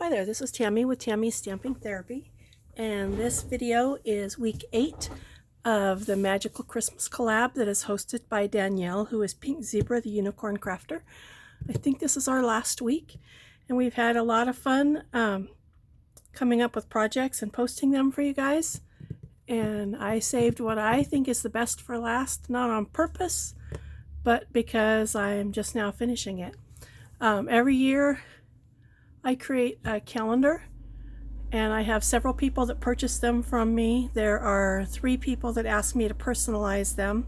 Hi there, this is Tammy with Tammy's Stamping Therapy, and this video is week 8 of the Magical Christmas collab that is hosted by Danielle, who is Pink Zebra, the Unicorn Crafter. I think this is our last week, and we've had a lot of fun coming up with projects and posting them for you guys. And I saved what I think is the best for last, not on purpose, but because I'm just now finishing it. Every year I create a calendar, and I have several people that purchase them from me. There are 3 people that ask me to personalize them.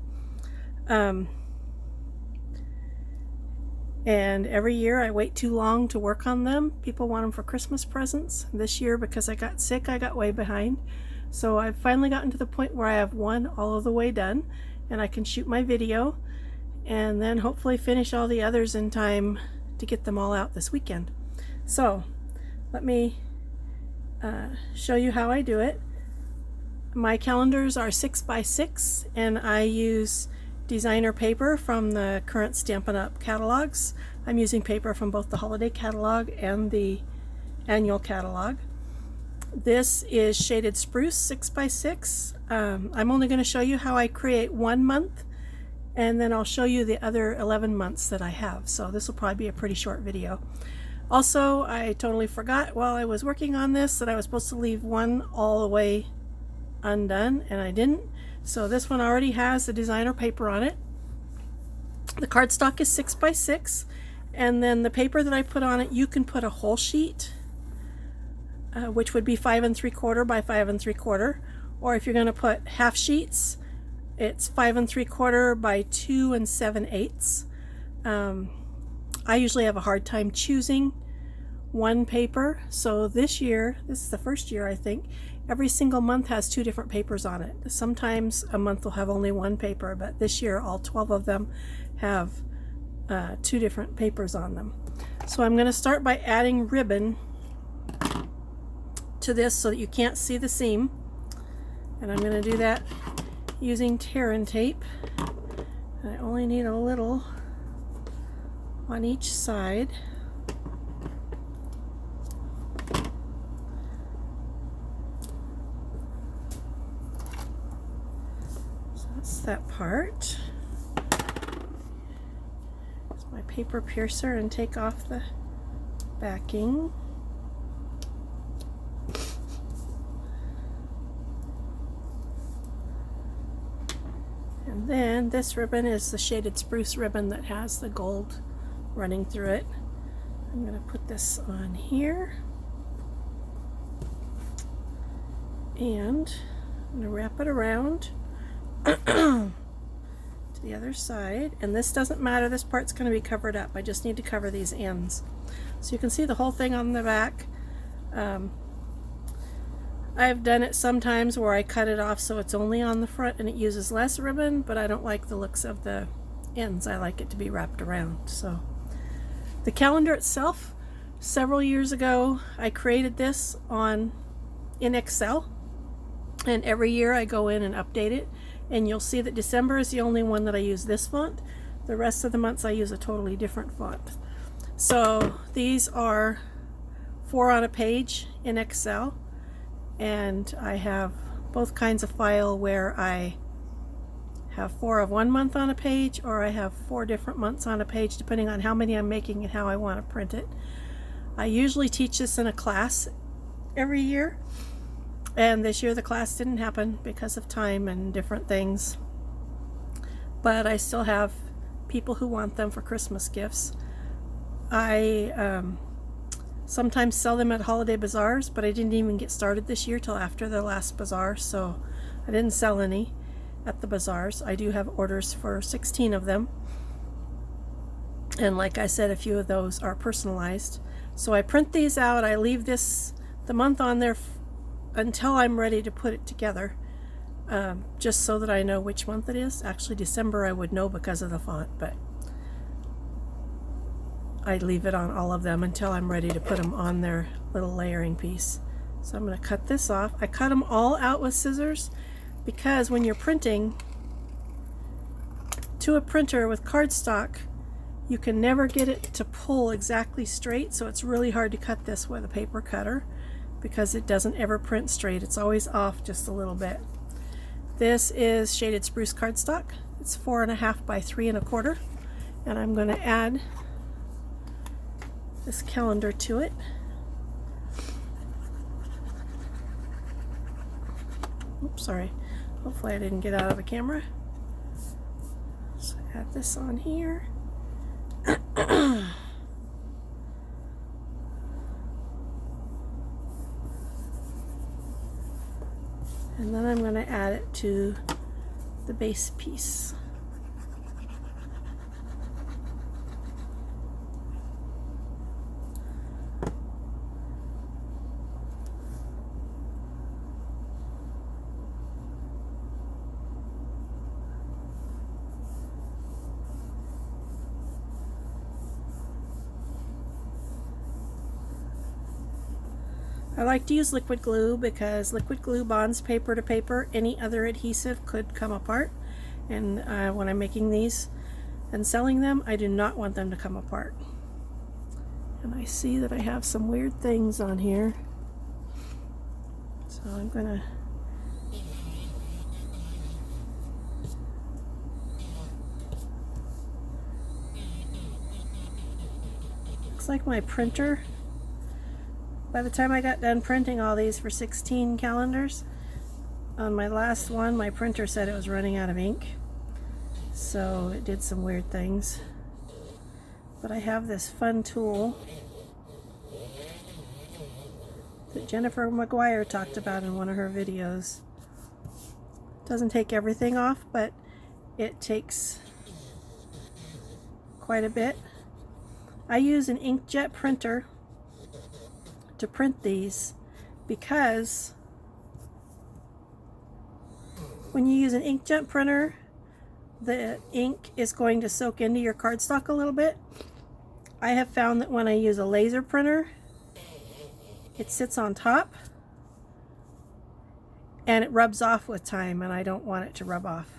And every year I wait too long to work on them. People want them for Christmas presents. This year, because I got sick, I got way behind. So I've finally gotten to the point where I have one all of the way done, and I can shoot my video and then hopefully finish all the others in time to get them all out this weekend. So let me show you how I do it. My calendars are 6x6, and I use designer paper from the current Stampin' Up! Catalogs. I'm using paper from both the holiday catalog and the annual catalog. This is shaded spruce 6x6. I'm only going to show you how I create 1 month, and then I'll show you the other 11 months that I have. So this will probably be a pretty short video. Also, I totally forgot while I was working on this that I was supposed to leave one all the way undone, and I didn't. So this one already has the designer paper on it. The cardstock is 6x6, and then the paper that I put on it, you can put a whole sheet, which would be 5 3/4 by 5 3/4, or if you're going to put half sheets, it's 5 3/4 by 2 7/8. I usually have a hard time choosing one paper, so this year, this is the first year I think, every single month has 2 different papers on it. Sometimes a month will have only one paper, but this year all 12 of them have 2 different papers on them. So I'm going to start by adding ribbon to this so that you can't see the seam, and I'm going to do that using tear and tape. I only need a little on each side. So that's that part. Use my paper piercer and take off the backing. And then this ribbon is the shaded spruce ribbon that has the gold running through it. I'm going to put this on here, and I'm going to wrap it around to the other side. And this doesn't matter, this part's going to be covered up. I just need to cover these ends. So you can see the whole thing on the back. I've done it sometimes where I cut it off so it's only on the front and it uses less ribbon, but I don't like the looks of the ends. I like it to be wrapped around. So the calendar itself, several years ago, I created this in Excel, and every year I go in and update it, and you'll see that December is the only one that I use this font. The rest of the months I use a totally different font. So these are 4 on a page in Excel, and I have both kinds of file where I have 4 of 1 month on a page, or I have 4 different months on a page, depending on how many I'm making and how I want to print it. I usually teach this in a class every year, and this year the class didn't happen because of time and different things, but I still have people who want them for Christmas gifts. I sometimes sell them at holiday bazaars, but I didn't even get started this year till after the last bazaar, so I didn't sell any at the bazaars. I do have orders for 16 of them, and like I said, a few of those are personalized. So I print these out. I leave the month on there until I'm ready to put it together, just so that I know which month it is. Actually, December I would know because of the font, but I leave it on all of them until I'm ready to put them on their little layering piece. So I'm going to cut this off. I cut them all out with scissors, because when you're printing to a printer with cardstock, You can never get it to pull exactly straight, so it's really hard to cut this with a paper cutter because it doesn't ever print straight. It's always off just a little bit. This is shaded spruce cardstock. It's 4.5 by 3.25, and I'm going to add this calendar to it. Oops, sorry. Hopefully I didn't get out of the camera. So add this on here. And then I'm going to add it to the base piece. I like to use liquid glue because liquid glue bonds paper to paper. Any other adhesive could come apart, and when I'm making these and selling them, I do not want them to come apart. And I see that I have some weird things on here, so I'm gonna looks like my printer, by the time I got done printing all these for 16 calendars, on my last one, my printer said it was running out of ink. So it did some weird things. But I have this fun tool that Jennifer McGuire talked about in one of her videos. It doesn't take everything off, but it takes quite a bit. I use an inkjet printer to print these because when you use an inkjet printer, the ink is going to soak into your cardstock a little bit. I have found that when I use a laser printer, it sits on top and it rubs off with time, and I don't want it to rub off.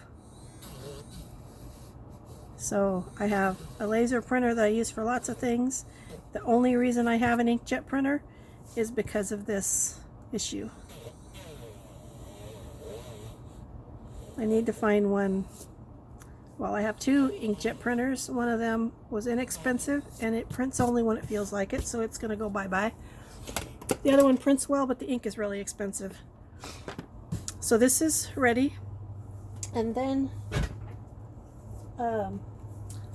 So I have a laser printer that I use for lots of things. The only reason I have an inkjet printer is because of this issue. I need to find one. Well, I have two inkjet printers. One of them was inexpensive and it prints only when it feels like it, so it's going to go bye-bye. The other one prints well, but the ink is really expensive. So this is ready. And then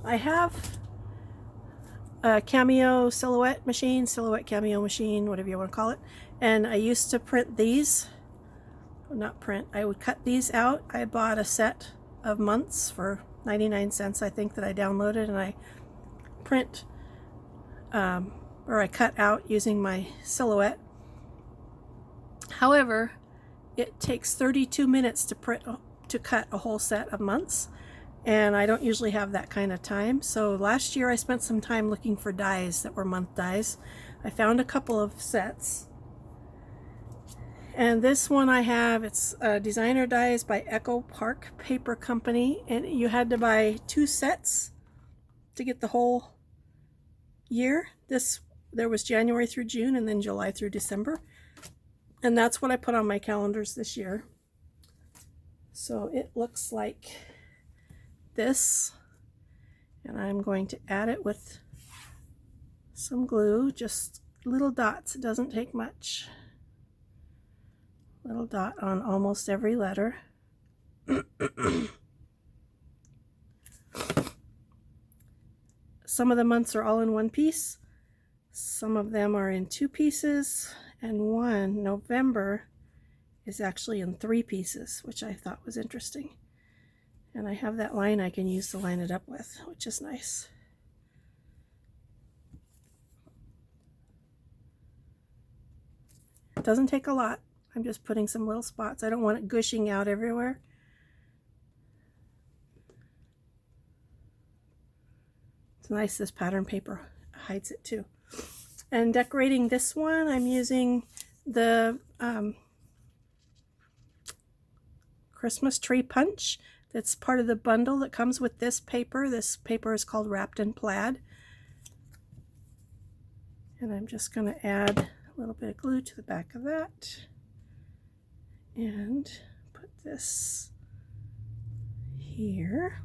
I have a cameo silhouette machine, silhouette cameo machine, whatever you want to call it. And I used to print these. Not print, I would cut these out. I bought a set of months for 99 cents, I think, that I downloaded, and I print or I cut out using my silhouette. However, it takes 32 minutes to cut a whole set of months, and I don't usually have that kind of time. So last year I spent some time looking for dies that were month dies. I found a couple of sets. And this one I have, it's designer dies by Echo Park Paper Company, and you had to buy 2 sets to get the whole year. There was January through June and then July through December. And that's what I put on my calendars this year. So it looks like this, and I'm going to add it with some glue, just little dots. It doesn't take much. Little dot on almost every letter. Some of the months are all in one piece. Some of them are in 2 pieces, and one, November, is actually in 3 pieces, which I thought was interesting. And I have that line I can use to line it up with, which is nice. It doesn't take a lot. I'm just putting some little spots. I don't want it gushing out everywhere. It's nice, this pattern paper hides it too. And decorating this one, I'm using the Christmas tree punch. that's part of the bundle that comes with this paper. This paper is called Wrapped in Plaid. And I'm just going to add a little bit of glue to the back of that and put this here.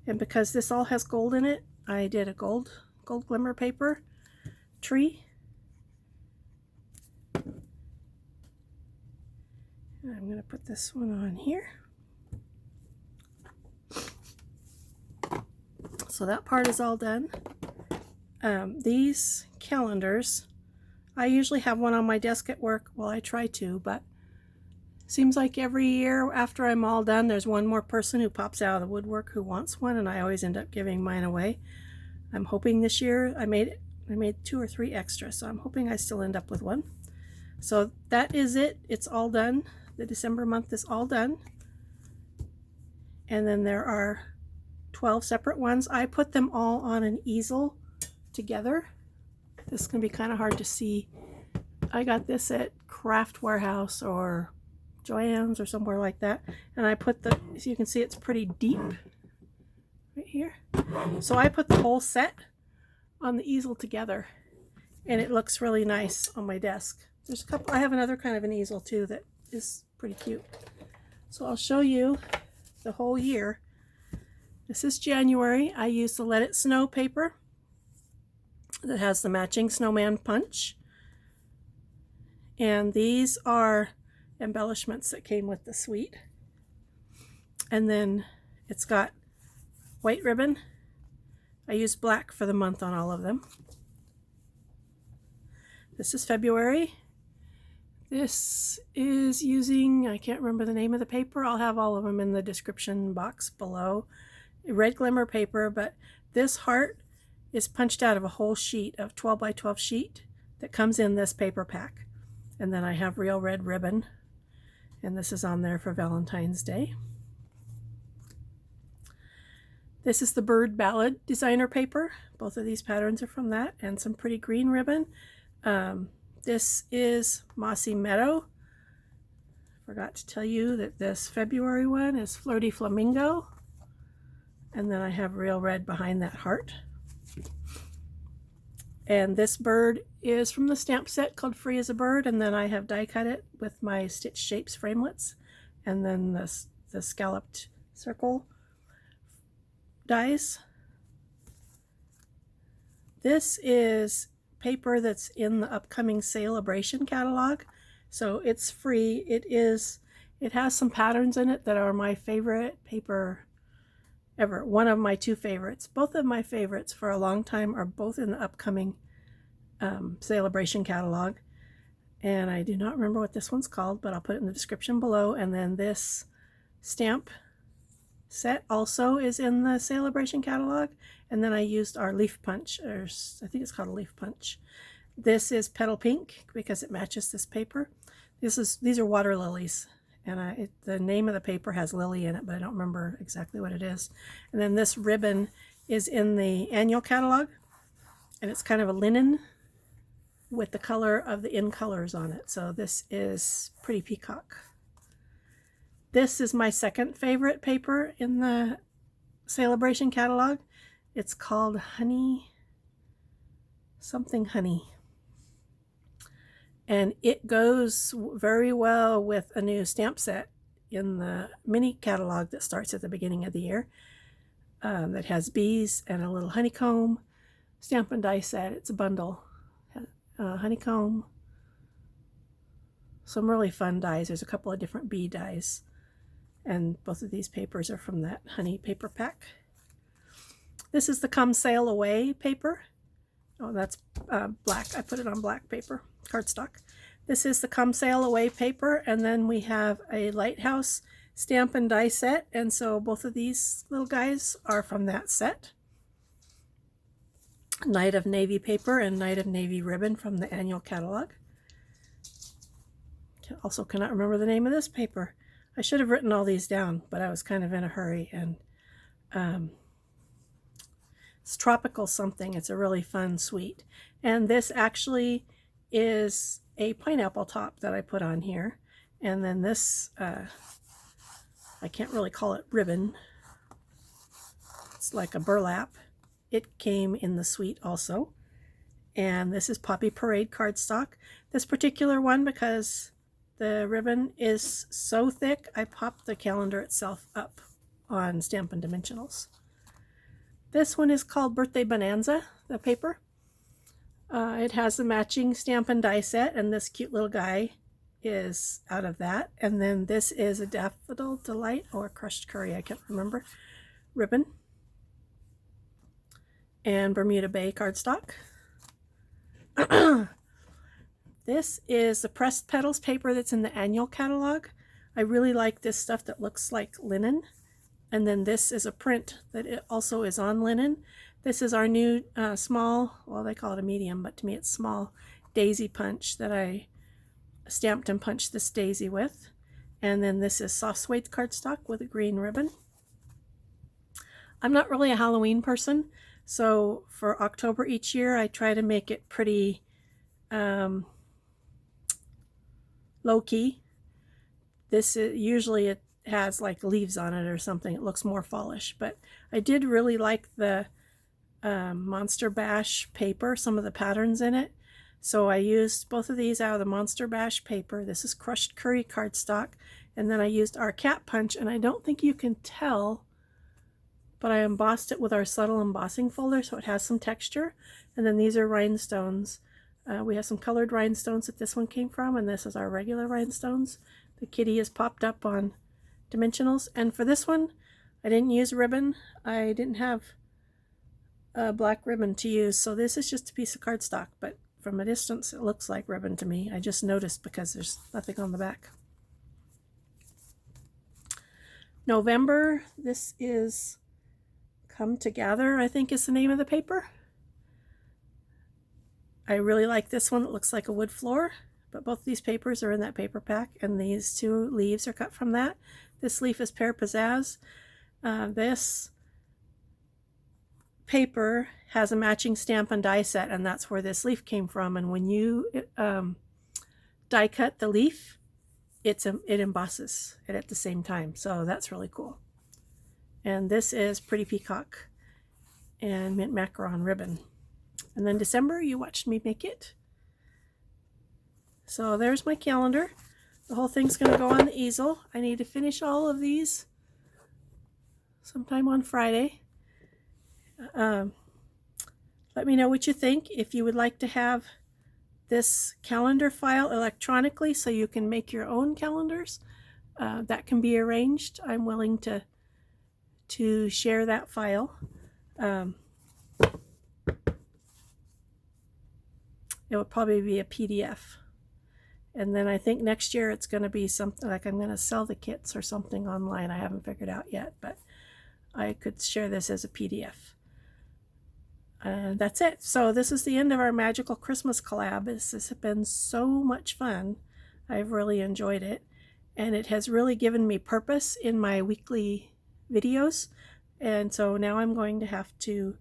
And because this all has gold in it, I did a gold glimmer paper tree. And I'm going to put this one on here. So that part is all done. These calendars, I usually have one on my desk at work. Well, I try to, but seems like every year after I'm all done, there's one more person who pops out of the woodwork who wants one, and I always end up giving mine away. I'm hoping this year I made 2 or 3 extra, so I'm hoping I still end up with one. So that is it. It's all done. The December month is all done. And then there are 12 separate ones. I put them all on an easel together. This is going to be kind of hard to see. I got this at Craft Warehouse or Joann's or somewhere like that. And I put the, so you can see it's pretty deep right here. So I put the whole set on the easel together, and it looks really nice on my desk. There's a couple, I have another kind of an easel too that is pretty cute. So I'll show you the whole year. This is January. I used the Let It Snow paper that has the matching snowman punch. And these are embellishments that came with the suite. And then it's got white ribbon. I used black for the month on all of them. This is February. This is using, I can't remember the name of the paper. I'll have all of them in the description box below. Red glimmer paper, but this heart is punched out of a whole sheet of 12 by 12 sheet that comes in this paper pack. And then I have real red ribbon, and this is on there for Valentine's Day. This is the Bird Ballad designer paper. Both of these patterns are from that, and some pretty green ribbon. This is Mossy Meadow. Forgot to tell you that this February one is Flirty Flamingo. And then I have real red behind that heart. And this bird is from the stamp set called Free as a Bird, and then I have die cut it with my Stitch Shapes framelits, and then the scalloped circle dies. This is paper that's in the upcoming Celebration catalog, so it's free. It has some patterns in it that are my favorite paper ever. One of my 2 favorites. Both of my favorites for a long time are both in the upcoming Celebration catalog. And I do not remember what this one's called, but I'll put it in the description below. And then this stamp set also is in the Celebration catalog. And then I used our leaf punch, or I think it's called a leaf punch. This is Petal Pink because it matches this paper. These are water lilies. And the name of the paper has lily in it, but I don't remember exactly what it is. And then this ribbon is in the annual catalog, and it's kind of a linen with the color of the in colors on it. So this is Pretty Peacock. This is my second favorite paper in the Celebration catalog. It's called Honey, something honey. And it goes very well with a new stamp set in the mini catalog that starts at the beginning of the year that has bees and a little honeycomb stamp and die set. It's a bundle. Honeycomb. Some really fun dies. There's a couple of different bee dies. And both of these papers are from that honey paper pack. This is the Come Sail Away paper. Oh, that's black. I put it on black paper, cardstock. This is the Come Sail Away paper, and then we have a Lighthouse stamp and die set, and so both of these little guys are from that set. Night of Navy paper and Night of Navy ribbon from the annual catalog. Also cannot remember the name of this paper. I should have written all these down, but I was kind of in a hurry, and it's Tropical something. It's a really fun suite. And this actually is a pineapple top that I put on here. And then this I can't really call it ribbon. It's like a burlap. It came in the suite also. And this is Poppy Parade cardstock. This particular one, because the ribbon is so thick, I popped the calendar itself up on Stampin' Dimensionals. This one is called Birthday Bonanza, the paper. It has the matching Stampin' die set, and this cute little guy is out of that. And then this is a Daffodil Delight or Crushed Curry, I can't remember, ribbon. And Bermuda Bay cardstock. This is the pressed petals paper that's in the annual catalog. I really like this stuff that looks like linen. And then this is a print that it also is on linen. This is our new small, well, they call it a medium, but to me it's small, daisy punch that I stamped and punched this daisy with. And then this is soft suede cardstock with a green ribbon. I'm not really a Halloween person, so for October each year I try to make it pretty low-key. This is, usually it has like leaves on it or something. It looks more fallish, but I did really like the Monster Bash paper, some of the patterns in it. So I used both of these out of the Monster Bash paper. This is Crushed Curry cardstock, and then I used our cat punch, and I don't think you can tell, but I embossed it with our subtle embossing folder so it has some texture. And then these are rhinestones. We have some colored rhinestones that this one came from, and this is our regular rhinestones. The kitty is popped up on Dimensionals. And for this one, I didn't use ribbon. I didn't have a black ribbon to use, so this is just a piece of cardstock, but from a distance it looks like ribbon to me. I just noticed because there's nothing on the back. November, this is Come Together, I think is the name of the paper. I really like this one. It looks like a wood floor, but both these papers are in that paper pack, and these two leaves are cut from that. This leaf is Pear Pizzazz. This paper has a matching Stampin' die set, and that's where this leaf came from. And when you die cut the leaf, it embosses it at the same time, so that's really cool. And this is Pretty Peacock and Mint Macaron ribbon. And then December, you watched me make it. So there's my calendar. The whole thing's going to go on the easel. I need to finish all of these sometime on Friday. Let me know what you think. If you would like to have this calendar file electronically so you can make your own calendars, that can be arranged. I'm willing to share that file. It would probably be a PDF. And then I think next year it's going to be something like I'm going to sell the kits or something online. I haven't figured out yet, but I could share this as a PDF. That's it. So this is the end of our Magical Christmas collab. This has been so much fun. I've really enjoyed it. And it has really given me purpose in my weekly videos. And so now I'm going to have to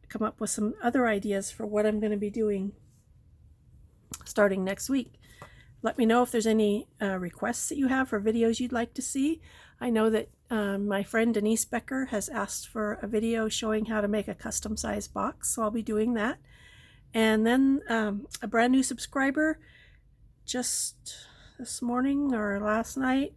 come up with some other ideas for what I'm going to be doing starting next week. Let me know if there's any requests that you have for videos you'd like to see. I know that my friend Denise Becker has asked for a video showing how to make a custom size box, so I'll be doing that. And then a brand new subscriber just this morning or last night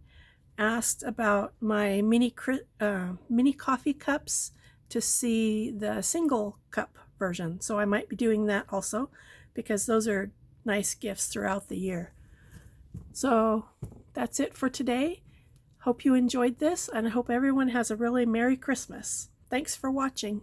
asked about my mini coffee cups to see the single cup version. So I might be doing that also, because those are nice gifts throughout the year. So that's it for today. Hope you enjoyed this, and I hope everyone has a really Merry Christmas. Thanks for watching.